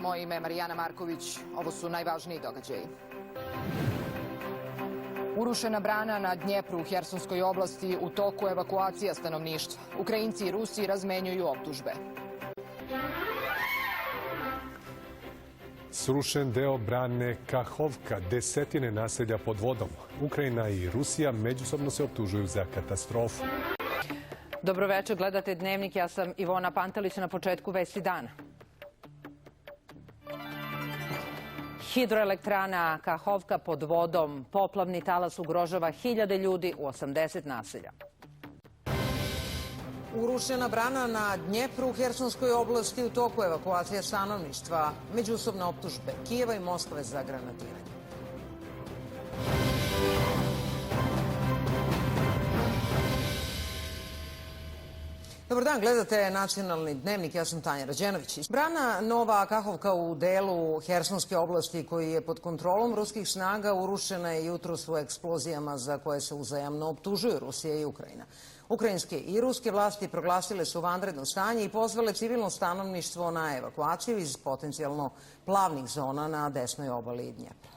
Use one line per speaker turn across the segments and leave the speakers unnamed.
Moje ime je Marijana Marković. Ovo su najvažniji događaji. Urušena brana na Dnjepru u Hersonskoj oblasti, u toku evakuacija stanovništva. Ukrajinci i Rusi razmenjuju optužbe.
Srušen deo brane Kahovka, desetine naselja pod vodom. Ukrajina i Rusija međusobno se optužuju za katastrofu.
Dobroveče, gledate Dnevnik, ja sam Ivona Pantelić, na početku vesti dana. Hidroelektrana Kahovka pod vodom, poplavni talas ugrožava hiljade ljudi u 80 naselja.
Urušena brana na Dnjepru u Hersonskoj oblasti, u toku evakuacija stanovništva. Međusobne optužbe Kijeva i Moskve za granatiranje. Dobar dan, gledate Nacionalni dnevnik, ja sam Tanja Rađenović. Brana Nova Kahovka u delu Hersonske oblasti koji je pod kontrolom ruskih snaga urušena je jutros u eksplozijama za koje se uzajamno optužuju Rusija i Ukrajina. Ukrajinske i ruske vlasti proglasile su vanredno stanje i pozvale civilno stanovništvo na evakuaciju iz potencijalno plavnih zona na desnoj obali Dnjepra.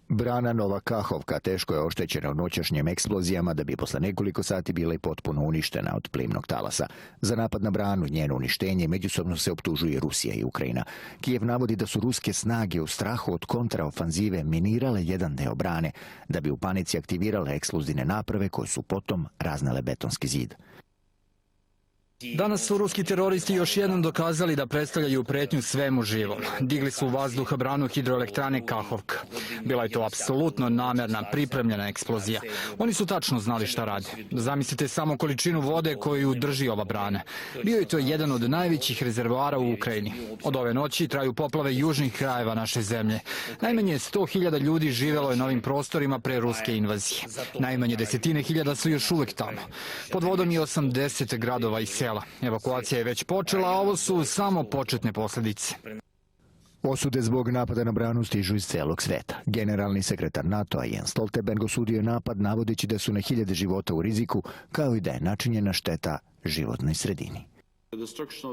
Brana Nova Kahovka teško je oštećena u noćašnjim eksplozijama da bi posle nekoliko sati bila i potpuno uništena od plimnog talasa. Za napad na branu i njeno uništenje međusobno se optužuje Rusija i Ukrajina. Kijev navodi da su ruske snage u strahu od kontraofanzive minirale jedan deo brane, da bi u panici aktivirale eksplozivne naprave koje su potom raznele betonski zid.
Danas su ruski teroristi još jednom dokazali da predstavljaju pretnju svemu živom. Digli su u vazduh branu hidroelektrane Kahovka. Bila je to apsolutno namerna, pripremljena eksplozija. Oni su tačno znali šta rade. Zamislite samo količinu vode koju drži ova brana. Bio je to jedan od najvećih rezervoara u Ukrajini. Od ove noći traju poplave južnih krajeva naše zemlje. Najmanje 100.000 ljudi živelo je na ovim prostorima pre ruske invazije. Najmanje desetine hiljada su još uvek tamo. Pod vodom je 80 gradova i sela. Evakuacija je već počela, a ovo su samo početne posljedice.
Osude zbog napada na branu stižu iz celog sveta. Generalni sekretar NATO-a Jens Stoltenberg osudio je napad navodeći da su na hiljade života u riziku, kao i da je načinjena šteta životnoj sredini.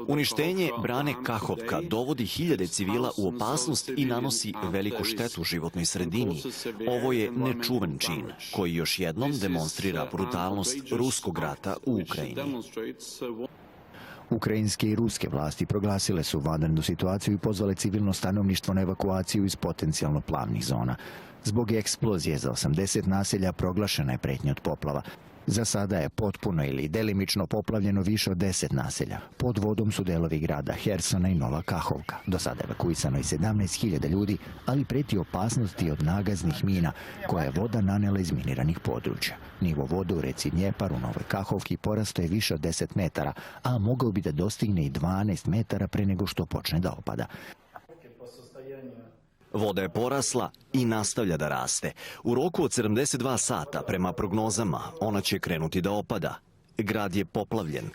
Uništenje brane Kahovka dovodi hiljade civila u opasnost i nanosi veliku štetu životnoj sredini. Ovo je nečuven čin koji još jednom demonstrira brutalnost ruskog rata u Ukrajini.
Ukrajinske i ruske vlasti proglasile su vanrednu situaciju i pozvale civilno stanovništvo na evakuaciju iz potencijalno plavnih zona. Zbog eksplozije za 80 naselja proglašena je pretnja od poplava. Za sada je potpuno ili delimično poplavljeno više od 10 naselja. Pod vodom su delovi grada Hersona i Nova Kahovka. Do sada evakuisano je 17.000 ljudi, ali preti opasnosti od nagaznih mina koje je voda nanela iz miniranih područja. Nivo vode u reci Dnjepar u Novoj Kahovki porastao je više od 10 metara, a mogao bi da dostigne i 12 metara pre nego što počne da opada.
Voda je porasla i nastavlja da raste. U roku od 72 sata, prema prognozama, ona će krenuti da opada. Grad je poplavljen.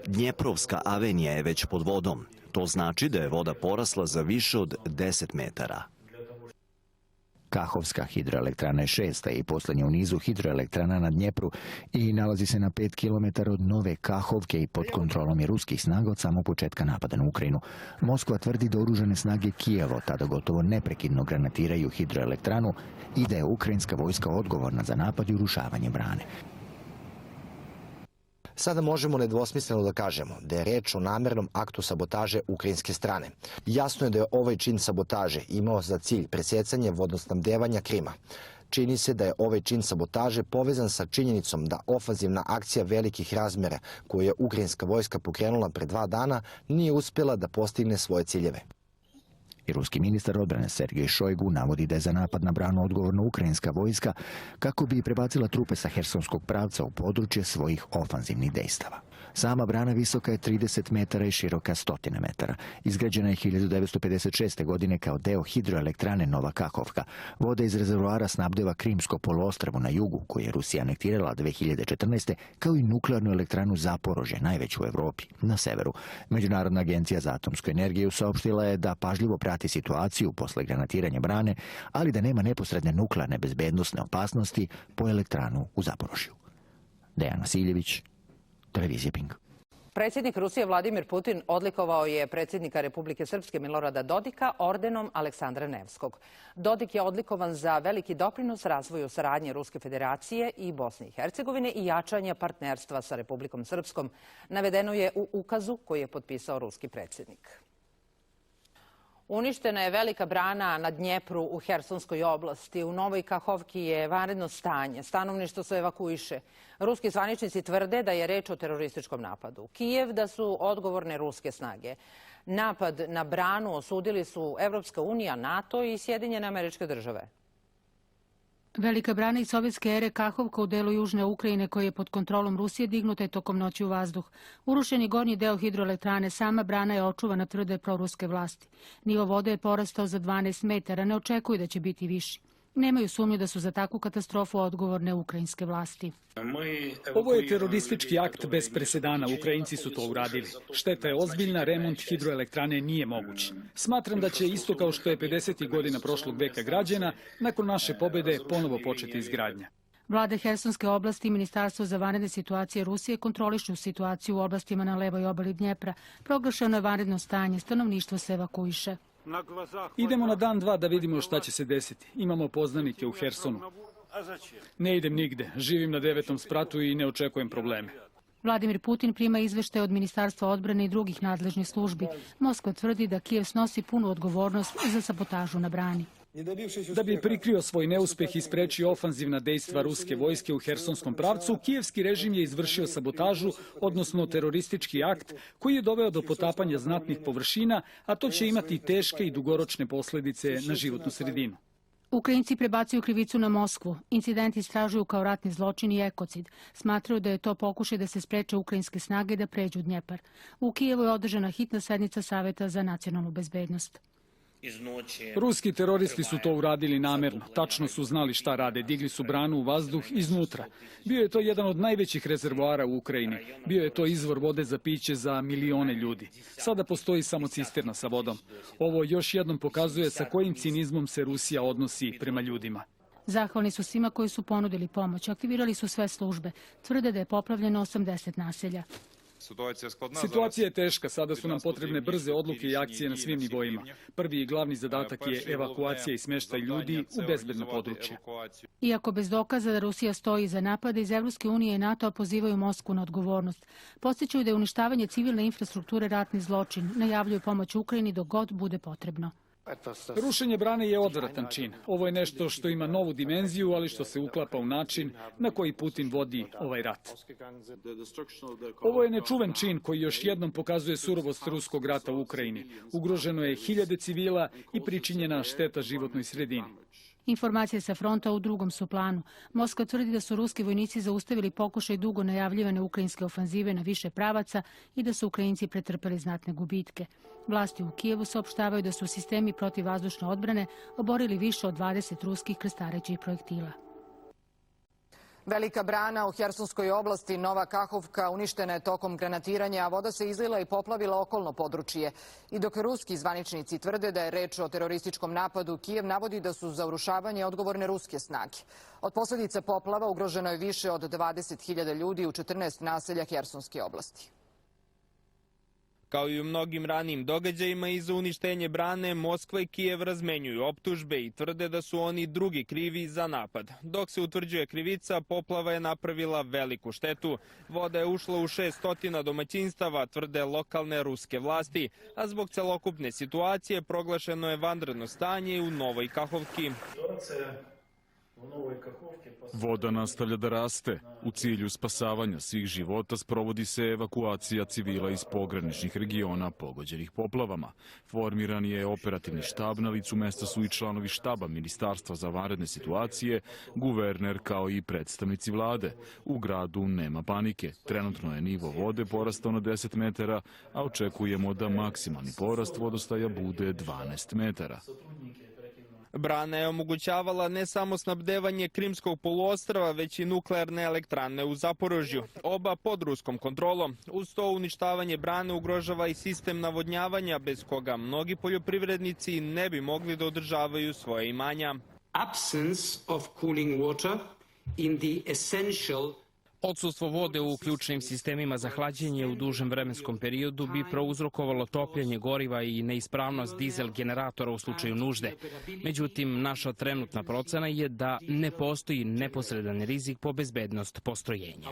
Dnjeprovska avenija je već pod vodom. To znači da je voda porasla za više od 10 metara.
Kahovska hidroelektrana je šesta i posljednja u nizu hidroelektrana na Dnjepru i nalazi se na 5 km od Nove Kahovke i pod kontrolom je ruskih snaga od samog početka napada na Ukrajinu. Moskva tvrdi da oružane snage Kijeva tada gotovo neprekidno granatiraju hidroelektranu i da je ukrajinska vojska odgovorna za napad i urušavanje brane.
Sada možemo nedvosmisleno da kažemo da je reč o namernom aktu sabotaže ukrajinske strane. Jasno je da je ovaj čin sabotaže imao za cilj presecanje vodosnabdevanja Krima. Čini se da je ovaj čin sabotaže povezan sa činjenicom da ofanzivna akcija velikih razmera koju je ukrajinska vojska pokrenula pre 2 dana nije uspjela da postigne svoje ciljeve.
I ruski ministar odbrane Sergej Šojgu navodi da je za napad na branu odgovorna ukrajinska vojska kako bi prebacila trupe sa hersonskog pravca u područje svojih ofanzivnih dejstava. Sama brana visoka je 30 metara i široka 100 metara. Izgrađena je 1956. godine kao deo hidroelektrane Nova Kahovka. Voda iz rezervoara snabdeva Krimsko poluostrvo na jugu, koje je Rusija anektirala 2014. kao i nuklearnu elektranu Zaporožje, najveću u Evropi, na severu. Međunarodna agencija za atomsku energiju saopštila je da pažljivo prati situaciju posle granatiranja brane, ali da nema neposredne nuklearne bezbednosne opasnosti po elektranu u Zaporožju. Dejan Vasiljević, Televizija Pink.
Predsjednik Rusije Vladimir Putin odlikovao je predsjednika Republike Srpske Milorada Dodika ordenom Aleksandra Nevskog. Dodik je odlikovan za veliki doprinos razvoju saradnje Ruske federacije i Bosne i Hercegovine i jačanja partnerstva sa Republikom Srpskom. Navedeno je u ukazu koji je potpisao ruski predsjednik. Uništena je velika brana na Dnjepru u Hersonskoj oblasti. U Novoj Kahovki je vanredno stanje. Stanovništvo se evakuiše. Ruski zvaničnici tvrde da je reč o terorističkom napadu. Kijev da su odgovorne ruske snage. Napad na branu osudili su Evropska unija, NATO i Sjedinjene Američke Države.
Velika brana iz sovjetske ere Kahovka u delu južne Ukrajine koji je pod kontrolom Rusije dignuta je tokom noći u vazduh. Urušeni gornji deo hidroelektrane, sama brana je očuvana, tvrde proruske vlasti. Nivo vode je porastao za 12 metara, ne očekuju da će biti viši. Nemaju sumnju da su za takvu katastrofu odgovorne ukrajinske vlasti.
Ovo je teroristički akt bez presedana. Ukrajinci su to uradili. Šteta je ozbiljna, remont hidroelektrane nije moguć. Smatram da će isto kao što je 50. godina prošlog veka građena, nakon naše pobjede ponovo početi izgradnja.
Vlade Hersonske oblasti i Ministarstvo za vanredne situacije Rusije kontrolišu situaciju u oblastima na levoj obali Dnjepra. Proglašeno je vanredno stanje, stanovništvo se evakuiše.
Idemo na dan 2 da vidimo šta će se desiti. Imamo poznanike u Hersonu. Ne idem nigde. Živim na 9. spratu i ne očekujem probleme.
Vladimir Putin prima izveštaje od Ministarstva odbrane i drugih nadležnih službi. Moskva tvrdi da Kijev snosi punu odgovornost za sabotažu na brani.
Da bi prikrio svoj neuspeh i sprečio ofanzivna dejstva ruske vojske u Hersonskom pravcu, kijevski režim je izvršio sabotažu, odnosno teroristički akt, koji je doveo do potapanja znatnih površina, a to će imati teške i dugoročne posljedice na životnu sredinu.
Ukrajinci prebacuju krivicu na Moskvu. Incident istražuju kao ratni zločin i ekocid. Smatraju da je to pokušaj da se spreče ukrajinske snage da pređu Dnjepar. U Kijevu je održana hitna sednica Saveta za nacionalnu bezbednost.
Ruski teroristi su to uradili namerno. Tačno su znali šta rade. Digli su branu u vazduh iznutra. Bio je to jedan od najvećih rezervoara u Ukrajini. Bio je to izvor vode za piće za milione ljudi. Sada postoji samo cisterna sa vodom. Ovo još jednom pokazuje sa kojim cinizmom se Rusija odnosi prema ljudima.
Zahvalni su svima koji su ponudili pomoć. Aktivirali su sve službe. Tvrde da je poplavljeno 80 naselja.
Situacija je teška, sada su nam potrebne brze odluke i akcije na svim nivoima. Prvi i glavni zadatak je evakuacija i smještaj ljudi u bezbedno područje.
Iako bez dokaza da Rusija stoji iza napada, iz Evropske unije i NATO pozivaju Moskvu na odgovornost. Podsjećaju da je uništavanje civilne infrastrukture ratni zločin. Najavljuju pomoć Ukrajini dok god bude potrebno.
Rušenje brane je odvratan čin. Ovo je nešto što ima novu dimenziju, ali što se uklapa u način na koji Putin vodi ovaj rat. Ovo je nečuven čin koji još jednom pokazuje surovost ruskog rata u Ukrajini. Ugroženo je hiljade civila i pričinjena šteta životnoj sredini.
Informacije sa fronta u drugom su planu. Moskva tvrdi da su ruski vojnici zaustavili pokušaj dugo najavljivane ukrajinske ofanzive na više pravaca i da su Ukrajinci pretrpeli znatne gubitke. Vlasti u Kijevu saopštavaju da su sistemi protivvazdušne odbrane oborili više od 20 ruskih krstarećih projektila.
Velika brana u Hersonskoj oblasti Nova Kahovka uništena je tokom granatiranja, a voda se izlila i poplavila okolno područje. I dok ruski zvaničnici tvrde da je reč o terorističkom napadu, Kijev navodi da su za urušavanje odgovorne ruske snage. Od posljedica poplava ugroženo je više od 20.000 ljudi u 14 naselja Hersonske oblasti.
Kao i u mnogim ranijim događajima, i za uništenje brane Moskva i Kijev razmenjuju optužbe i tvrde da su oni drugi krivi za napad. Dok se utvrđuje krivica, poplava je napravila veliku štetu. Voda je ušla u 600 domaćinstava, tvrde lokalne ruske vlasti, a zbog celokupne situacije proglašeno je vanredno stanje u Novoj Kahovki.
Voda nastavlja da raste. U cilju spasavanja svih života sprovodi se evakuacija civila iz pograničnih regiona pogođenih poplavama. Formiran je operativni štab, na licu mesta su i članovi štaba Ministarstva za vanredne situacije, guverner kao i predstavnici vlade. U gradu nema panike. Trenutno je nivo vode porastao na 10 metara, a očekujemo da maksimalni porast vodostaja bude 12 metara.
Brana je omogućavala ne samo snabdevanje Krimskog poluostrva, već i nuklearne elektrane u Zaporožju, oba pod ruskom kontrolom. Uz to uništavanje brane ugrožava i sistem navodnjavanja, bez koga mnogi poljoprivrednici ne bi mogli da održavaju svoje imanja.
Odsustvo vode u ključnim sistemima za hlađenje u dužem vremenskom periodu bi prouzrokovalo topljenje goriva i neispravnost dizel generatora u slučaju nužde. Međutim, naša trenutna procena je da ne postoji neposredan rizik po bezbednost postrojenja.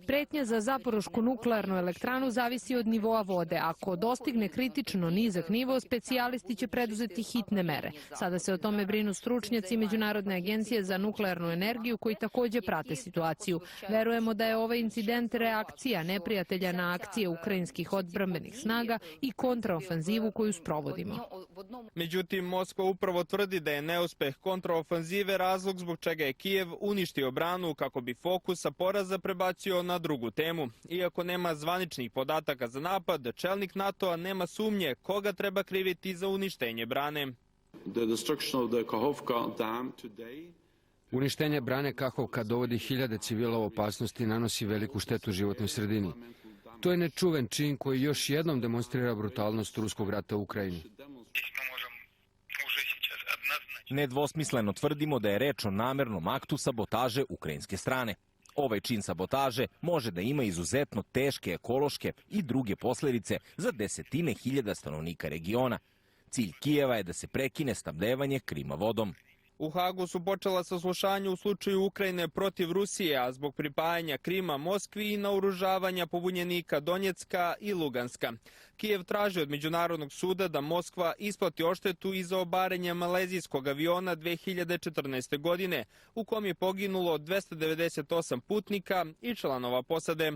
Pretnja za Zaporošku nuklearnu elektranu zavisi od nivoa vode. Ako dostigne kritično nizak nivo, specijalisti će preduzeti hitne mere. Sada se o tome brinu stručnjaci Međunarodne agencije za nuklearnu energiju koji također prate situaciju. Verujemo da je ovaj incident reakcija neprijatelja na akcije ukrajinskih odbrambenih snaga i kontraofanzivu koju sprovodimo.
Međutim, Moskva upravo tvrdi da je neuspeh kontraofanzive razlog zbog čega je Kijev uništio branu kako bi fokus sa poraza prebacio na drugu temu. Iako nema zvaničnih podataka za napad, čelnik NATO-a nema sumnje koga treba kriviti za uništenje brane.
Uništenje brane Kahovka dovodi hiljade civila u opasnost i nanosi veliku štetu životnoj sredini. To je nečuven čin koji još jednom demonstrira brutalnost ruskog rata u Ukrajini.
Nedvosmisleno tvrdimo da je reč o namernom aktu sabotaže ukrajinske strane. Ovaj čin sabotaže može da ima izuzetno teške ekološke i druge posljedice za desetine hiljada stanovnika regiona. Cilj Kijeva je da se prekine snabdevanje Krima vodom.
U Hagu su počela saslušanja u slučaju Ukrajine protiv Rusije, a zbog pripajanja Krima Moskvi i naoružavanja pobunjenika Donjecka i Luganska. Kijev traži od Međunarodnog suda da Moskva isplati odštetu i za obarenje malezijskog aviona 2014. godine, u kom je poginulo 298 putnika i članova posade.